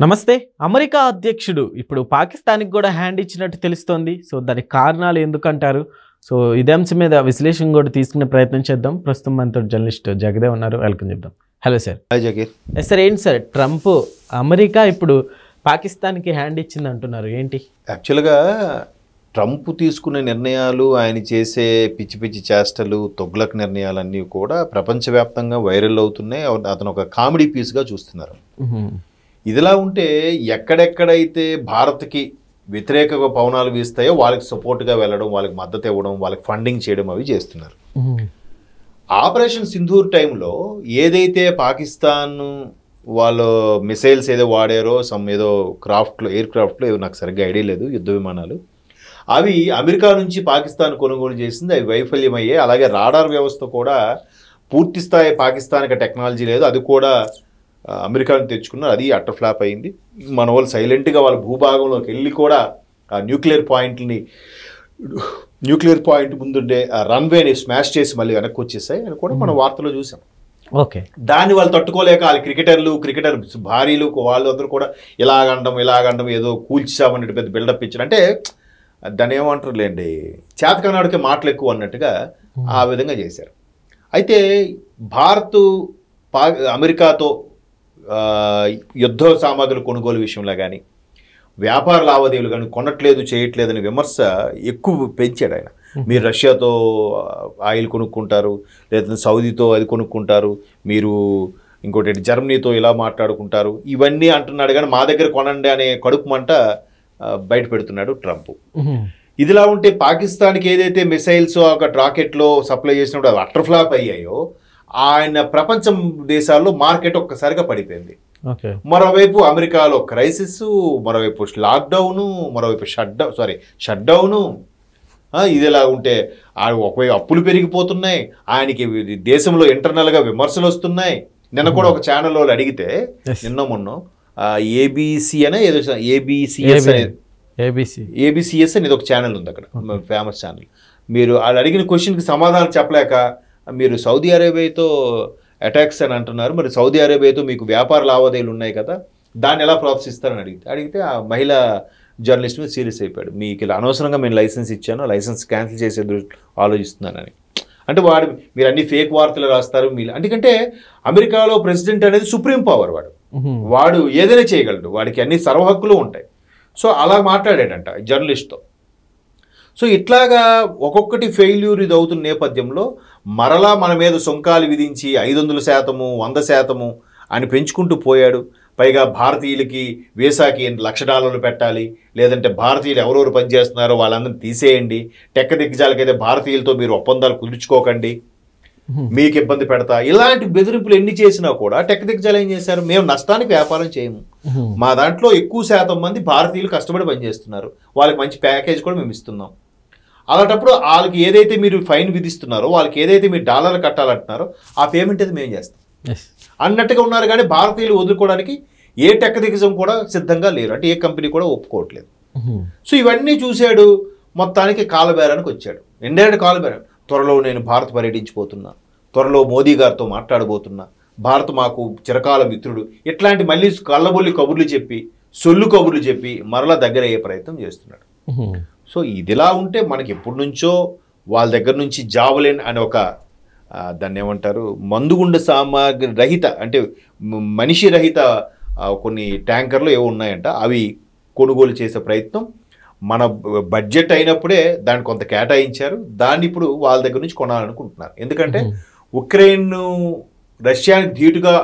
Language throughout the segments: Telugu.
నమస్తే. అమెరికా అధ్యక్షుడు ఇప్పుడు పాకిస్తాన్‌కి గూడా హ్యాండ్ ఇచ్చినట్టు తెలుస్తోంది. సో, దానికి కారణాలు ఎందుకంటారు? సో, ఇదే అంశం మీద విశ్లేషణ గూడా తీసుకునే ప్రయత్నం చేద్దాం. ప్రస్తుతం మనతో జర్నలిస్ట్ జగదేవ్ ఉన్నారు. వెల్కమ్ చెప్దాం. Hello sir. Hi Jagir. Sir ఏంటి సార్ ట్రంప్ అమెరికా ఇప్పుడు పాకిస్తాన్‌కి హ్యాండ్ ఇచ్చింది అంటున్నారు. ఏంటి? యాక్చువల్గా ట్రంప్ తీసుకునే నిర్ణయాలు, ఆయన చేసే పిచ్చి పిచ్చి చేష్టలు, తొగ్లక్ నిర్ణయాలన్నీ కూడా ప్రపంచవ్యాప్తంగా వైరల్ అవుతున్నాయి. అతను ఒక కామెడీ పీస్గా చూస్తున్నారు. ఇదిలా ఉంటే ఎక్కడెక్కడైతే భారత్కి వ్యతిరేక పవనాలు వీస్తాయో వాళ్ళకి సపోర్ట్గా వెళ్ళడం, వాళ్ళకి మద్దతు ఇవ్వడం, వాళ్ళకి ఫండింగ్ చేయడం అవి చేస్తున్నారు. ఆపరేషన్ సింధూర్ టైంలో ఏదైతే పాకిస్తాన్ వాళ్ళు మిసైల్స్ ఏదో వాడారో ఏదో క్రాఫ్ట్లో ఎయిర్ క్రాఫ్ట్లో ఏదో నాకు సరిగ్గా ఐడియా లేదు, యుద్ధ విమానాలు అవి అమెరికా నుంచి పాకిస్తాన్ కొనుగోలు చేసింది. అవి వైఫల్యమయ్యాయి. అలాగే రాడార్ వ్యవస్థ కూడా పూర్తి స్థాయి పాకిస్తాన్కి టెక్నాలజీ లేదు, అది కూడా అమెరికాను తెచ్చుకున్నారు. అది అటర్ ఫ్లాప్ అయింది. మన వాళ్ళు సైలెంట్గా వాళ్ళ భూభాగంలోకి వెళ్ళి కూడా ఆ న్యూక్లియర్ పాయింట్ ముందుండే ఆ రన్వేని స్మాష్ చేసి మళ్ళీ వెనక్కి వచ్చేసాయి అని కూడా మనం వార్తలో చూసాం. ఓకే. దాన్ని వాళ్ళు తట్టుకోలేక వాళ్ళ క్రికెటర్ భారీలు వాళ్ళందరూ కూడా ఇలాగండం ఏదో కూల్చామన్నట్టు పెద్ద బిల్డప్ ఇచ్చారు. అంటే దాన్ని ఏమంటారు లేండి, చేతకనాడికి మాటలు ఎక్కువ అన్నట్టుగా ఆ విధంగా చేశారు. అయితే భారత్ అమెరికాతో యుద్ధ సామాగ్రి కొనుగోలు విషయంలో కానీ, వ్యాపార లావాదేవీలు కానీ కొనట్లేదు చేయట్లేదని విమర్శ ఎక్కువ పెంచాడు ఆయన. మీరు రష్యాతో ఆయిల్ కొనుక్కుంటారు, లేదా సౌదీతో అది కొనుక్కుంటారు, మీరు ఇంకోటి జర్మనీతో ఇలా మాట్లాడుకుంటారు, ఇవన్నీ అంటున్నాడు. కానీ మా దగ్గర కొనండి అనే కడుపు మంట బయట పెడుతున్నాడు ట్రంప్. ఇదిలా ఉంటే పాకిస్తాన్కి ఏదైతే మిసైల్స్ ఒక రాకెట్లో సప్లై చేసినప్పుడు అవి అటర్ ఫ్లాప్ అయ్యాయో, ఆయన ప్రపంచం దేశాల్లో మార్కెట్ ఒక్కసారిగా పడిపోయింది. మరోవైపు అమెరికాలో క్రైసిస్, మరోవైపు లాక్డౌను, మరోవైపు షట్ డౌను. ఇదిలా ఉంటే ఒకవైపు అప్పులు పెరిగిపోతున్నాయి, ఆయనకి దేశంలో ఇంటర్నల్గా విమర్శలు వస్తున్నాయి. నిన్న కూడా ఒక ఛానల్లో అడిగితే మొన్న ఏబీసీ అనే ఏదో ఏబిసిఎస్ అనేది ఒక ఛానల్ ఉంది, అక్కడ ఫేమస్ ఛానల్. మీరు వాళ్ళు అడిగిన క్వశ్చన్కి సమాధానం చెప్పలేక మీరు సౌదీ అరేబియాతో అటాక్స్ అని అంటున్నారు, మరి సౌదీ అరేబియాతో మీకు వ్యాపార లావాదేవీలు ఉన్నాయి కదా, దాన్ని ఎలా ప్రోత్సహిస్తారని అడిగితే ఆ మహిళా జర్నలిస్ట్ మీద సీరియస్ అయిపోయాడు. మీకు ఇలా అనవసరంగా నేను లైసెన్స్ ఇచ్చాను, లైసెన్స్ క్యాన్సిల్ చేసే ఆలోచిస్తున్నానని. అంటే మీరు అన్ని ఫేక్ వార్తలు రాస్తారు ఎందుకంటే అమెరికాలో ప్రెసిడెంట్ అనేది సుప్రీం పవర్, వాడు ఏదైనా చేయగలడు, వాడికి అన్ని సర్వహక్కులు ఉంటాయి. సో అలా మాట్లాడాడంట జర్నలిస్ట్తో. సో ఇట్లాగా ఒక్కొక్కటి ఫెయిల్యూర్ ఇది అవుతున్న నేపథ్యంలో మరలా మన మీద సుంకాలు విధించి 500%, 100% అని పెంచుకుంటూ పోయాడు. పైగా భారతీయులకి వీసాకి $1,00,000 పెట్టాలి, లేదంటే భారతీయులు ఎవరెవరు పనిచేస్తున్నారో వాళ్ళందరినీ తీసేయండి, టెక్క దిగ్గజాలకైతే భారతీయులతో మీరు ఒప్పందాలు కుదుర్చుకోకండి, మీకు ఇబ్బంది పెడతా, ఇలాంటి బెదిరింపులు ఎన్ని చేసినా కూడా టెక్ దిగ్గజాలు ఏం చేశారు, మేము నష్టానికి వ్యాపారం చేయము, మా దాంట్లో ఎక్కువ శాతం మంది భారతీయులు కష్టపడి పనిచేస్తున్నారు, వాళ్ళకి మంచి ప్యాకేజ్ కూడా మేము ఇస్తున్నాం. అలాంటప్పుడు వాళ్ళకి ఏదైతే మీరు ఫైన్ విధిస్తున్నారో, వాళ్ళకి ఏదైతే మీరు డాలర్లు కట్టాలంటున్నారో ఆ పేమెంట్ అది మేము చేస్తాం అన్నట్టుగా ఉన్నారు. కానీ భారతీయులు వదులుకోవడానికి ఏ టెక్ దిగ్గజం కూడా సిద్ధంగా లేరు, అంటే ఏ కంపెనీ కూడా ఒప్పుకోవట్లేదు. సో ఇవన్నీ చూశాడు, మొత్తానికి కాలబేరానికి వచ్చాడు. ఇండైరెక్ట్ కాలబేరం. త్వరలో నేను భారత్ పర్యటించిపోతున్నా, త్వరలో మోదీ గారితో మాట్లాడబోతున్నా, భారత్ మాకు చిరకాల మిత్రుడు, ఇట్లాంటి మళ్ళీ కళ్ళబొల్లి కబుర్లు చెప్పి, సొల్లు కబుర్లు చెప్పి మరలా దగ్గర అయ్యే ప్రయత్నం చేస్తున్నాడు. సో ఇదిలా ఉంటే మనకి ఎప్పటి నుంచో వాళ్ళ దగ్గర నుంచి జావలిన్ అనే ఒక దాన్ని ఏమంటారు, మందుగుండ సామాగ్రి రహిత, అంటే మనిషి రహిత కొన్ని ట్యాంకర్లు ఏవో ఉన్నాయంట, అవి కొనుగోలు చేసే ప్రయత్నం మన బడ్జెట్ అయినప్పుడే దాన్ని కొంత కేటాయించారు. దాన్ని ఇప్పుడు వాళ్ళ దగ్గర నుంచి కొనాలనుకుంటున్నారు. ఎందుకంటే ఉక్రెయిన్ రష్యానికి ధీటుగా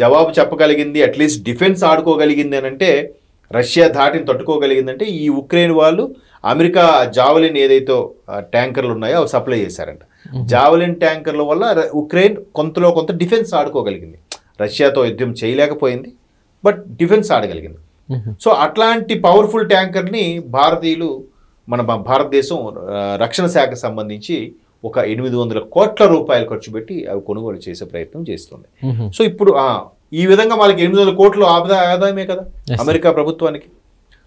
జవాబు చెప్పగలిగింది, అట్లీస్ట్ డిఫెన్స్ ఆడుకోగలిగింది అని అంటే, రష్యా ధాటిని తట్టుకోగలిగిందంటే ఈ ఉక్రెయిన్ వాళ్ళు అమెరికా జావలిన్ ఏదైతే ట్యాంకర్లు ఉన్నాయో అవి సప్లై చేశారంట. జావలిన్ ట్యాంకర్ల వల్ల ఉక్రెయిన్ కొంతలో కొంత డిఫెన్స్ ఆడుకోగలిగింది. రష్యాతో యుద్ధం చేయలేకపోయింది, బట్ డిఫెన్స్ ఆడగలిగింది. సో అట్లాంటి పవర్ఫుల్ ట్యాంకర్ని భారతీయులు, మన భారతదేశం రక్షణ శాఖకు సంబంధించి ఒక 800 కోట్ల రూపాయలు ఖర్చు పెట్టి అవి కొనుగోలు చేసే ప్రయత్నం చేస్తుంది. సో ఇప్పుడు ఈ విధంగా వాళ్ళకి 800 కోట్లు ఆదాయమే కదా అమెరికా ప్రభుత్వానికి.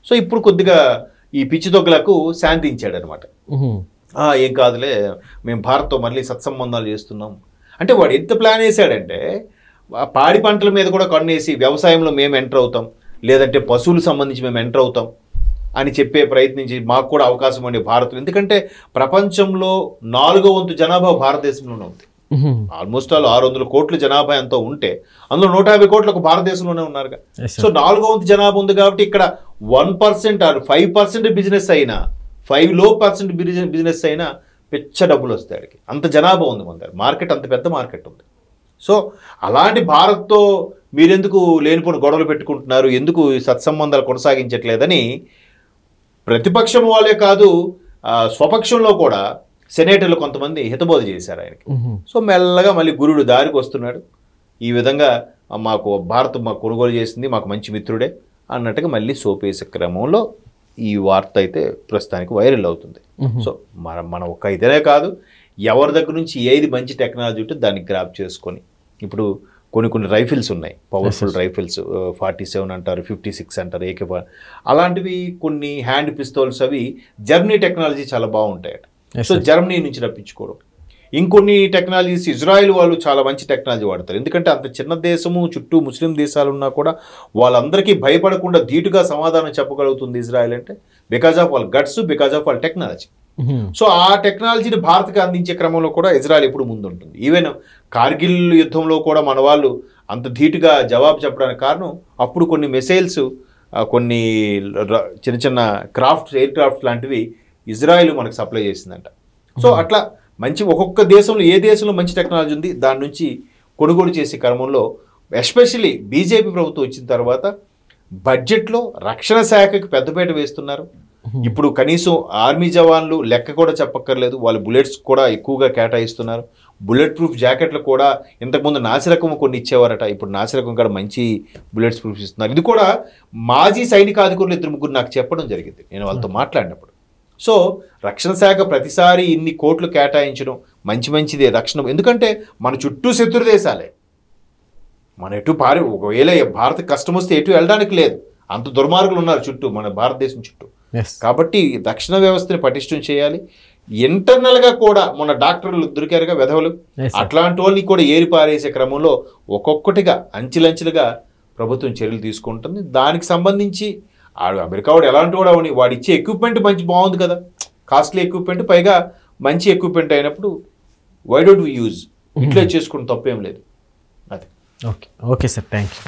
సో ఇప్పుడు కొద్దిగా ఈ పిచ్చి దొంగలకు శాంతించాడు అనమాట. ఏం కాదులే, మేము భారత్తో మళ్ళీ సత్సంబంధాలు చేస్తున్నాం అంటే. వాడు ఎంత ప్లాన్ వేసాడంటే పాడి పంటల మీద కూడా కన్నేసి వ్యవసాయంలో మేము ఎంటర్ అవుతాం, లేదంటే పశువులకు సంబంధించి మేము ఎంటర్ అవుతాం అని చెప్పే ప్రయత్నించి మాకు కూడా అవకాశం అండి భారత్లో. ఎందుకంటే ప్రపంచంలో 4వ వంతు జనాభా భారతదేశంలోనే ఉంది. ఆల్మోస్ట్ 600 కోట్ల జనాభా ఎంతో ఉంటే అందులో 150 కోట్లకు భారతదేశంలోనే ఉన్నారుగా. సో 4వ వంతు జనాభా ఉంది కాబట్టి ఇక్కడ 1% ఆర్ 5% బిజినెస్ అయినా 5% బిజినెస్ అయినా పెద్ద డబ్బులు వస్తాయి అడిగి. అంత జనాభా ఉంది మన దగ్గర, మార్కెట్ అంత పెద్ద మార్కెట్ ఉంది. సో అలాంటి భారత్తో మీరెందుకు లేనిపోని గొడవలు పెట్టుకుంటున్నారు, ఎందుకు సత్సంబంధాలు కొనసాగించట్లేదని ప్రతిపక్షం వాళ్ళే కాదు స్వపక్షంలో కూడా సెనేటర్లు కొంతమంది హితబోధ చేశారు ఆయనకి. సో మెల్లగా మళ్ళీ గురుడు దారికి వస్తున్నాడు. ఈ విధంగా మాకు భారత్ మాకు కొనుగోలు చేసింది, మాకు మంచి మిత్రుడే అన్నట్టుగా మళ్ళీ సోపేసే క్రమంలో ఈ వార్త అయితే ప్రస్తుతానికి వైరల్ అవుతుంది. సో మన ఒక్క ఇదే కాదు, ఎవరి దగ్గర నుంచి ఏది మంచి టెక్నాలజీ ఉంటే దాన్ని గ్రాప్ చేసుకొని ఇప్పుడు కొన్ని రైఫిల్స్ ఉన్నాయి, పవర్ఫుల్ రైఫిల్స్ 47 అంటారు, 56 అంటారు, AK అలాంటివి కొన్ని హ్యాండ్ పిస్తోల్స్ అవి జర్మనీ టెక్నాలజీ చాలా బాగుంటాయట. సో జర్మనీ నుంచి రప్పించుకోవడం. ఇంకొన్ని టెక్నాలజీస్ ఇజ్రాయెల్ వాళ్ళు చాలా మంచి టెక్నాలజీ వాడతారు. ఎందుకంటే అంత చిన్న దేశము, చుట్టూ ముస్లిం దేశాలు ఉన్నా కూడా వాళ్ళందరికీ భయపడకుండా ధీటుగా సమాధానం చెప్పగలుగుతుంది ఇజ్రాయెల్ అంటే బికాజ్ ఆఫ్ వాళ్ళ గట్స్, బికాజ్ ఆఫ్ వాళ్ళ టెక్నాలజీ. సో ఆ టెక్నాలజీని భారత్కి అందించే క్రమంలో కూడా ఇజ్రాయెల్ ఎప్పుడు ముందుంటుంది. ఈవెన్ కార్గిల్ యుద్ధంలో కూడా మన వాళ్ళు అంత ధీటుగా జవాబు చెప్పడానికి కారణం అప్పుడు కొన్ని మిసైల్స్, కొన్ని చిన్న చిన్న ఎయిర్ క్రాఫ్ట్ లాంటివి ఇజ్రాయెల్ మనకు సప్లై చేసిందంట. సో అట్లా మంచి ఒక్కొక్క దేశంలో ఏ దేశంలో మంచి టెక్నాలజీ ఉంది దాని నుంచి కొనుగోలు చేసే క్రమంలో ఎస్పెషల్లీ బీజేపీ ప్రభుత్వం వచ్చిన తర్వాత బడ్జెట్లో రక్షణ శాఖకి పెద్దపీట వేస్తున్నారు. ఇప్పుడు కనీసం ఆర్మీ జవాన్లు లెక్క కూడా చెప్పక్కర్లేదు, వాళ్ళు బుల్లెట్స్ కూడా ఎక్కువగా కేటాయిస్తున్నారు. బుల్లెట్ ప్రూఫ్ జాకెట్లు కూడా ఇంతకుముందు నాసిరకం కొన్ని ఇచ్చేవారట, ఇప్పుడు నాసిరకం కూడా మంచి బుల్లెట్స్ ప్రూఫ్ ఇస్తున్నారు. ఇది కూడా మాజీ సైనికాధికారులు 2-3 నాకు చెప్పడం జరిగింది నేను వాళ్ళతో మాట్లాడినప్పుడు. సో రక్షణ శాఖ ప్రతిసారి ఇన్ని కోట్లు కేటాయించడం మంచిదే రక్షణ. ఎందుకంటే మన చుట్టూ శత్రు దేశాలే, మన ఎటు ఒకవేళ భారత కష్టం వస్తే ఎటు వెళ్ళడానికి లేదు, అంత దుర్మార్గులు ఉన్నారు చుట్టూ మన భారతదేశం చుట్టూ. కాబట్టి రక్షణ వ్యవస్థని పటిష్టం చేయాలి. ఇంటర్నల్గా కూడా మన డాక్టర్లు దొరికారుగా వెధవలు, అట్లాంటి వాళ్ళని కూడా ఏరిపారేసే క్రమంలో ఒక్కొక్కటిగా అంచెలంచెలుగా ప్రభుత్వం చర్యలు తీసుకుంటుంది. దానికి సంబంధించి అమెరికా వాడు ఎలాంటి వాడు అవని, వాడు ఇచ్చే ఎక్విప్మెంట్ మంచి బాగుంది కదా, కాస్ట్లీ ఎక్విప్మెంట్, పైగా మంచి ఎక్విప్మెంట్ అయినప్పుడు వై డోంట్ వి యూజ్, ఇట్లా చేసుకుంటే తప్పేం లేదు. అది ఓకే సార్, థ్యాంక్ యూ.